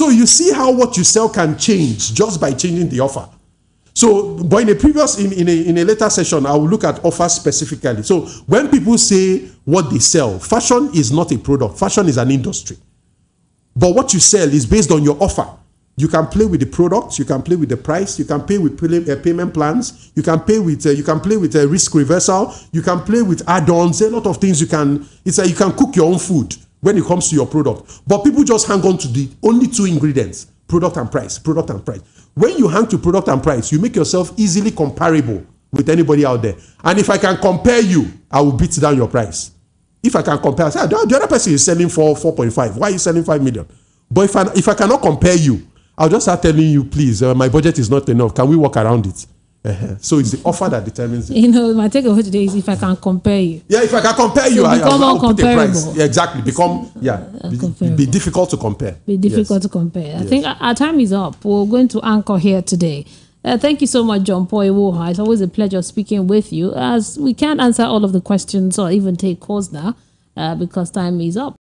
So you see how what you sell can change just by changing the offer. So, but in a previous, in a later session, I will look at offers specifically. So when people say what they sell, fashion is not a product. Fashion is an industry. But what you sell is based on your offer. You can play with the products, you can play with the price, you can pay with payment plans, you can play with risk reversal, you can play with add-ons, a lot of things you can. It's like you can cook your own food when it comes to your product. But people just hang on to the only two ingredients: product and price, product and price. When you hang to product and price, you make yourself easily comparable with anybody out there. And if I can compare you, I will beat down your price. If I can compare, I say, the other person is selling for 4.5. Why are you selling 5 million? But if I cannot compare you, I'll just start telling you, please, my budget is not enough. Can we work around it? So it's the offer that determines it. You know, my takeaway today is if I can compare you. Yeah, if I can compare you, I'll put a price. Yeah, exactly. Be difficult to compare. Be difficult to compare. I think our time is up. We're going to anchor here today. Thank you so much, John Paul Iwoha. It's always a pleasure speaking with you, as we can't answer all of the questions or even take calls now because time is up.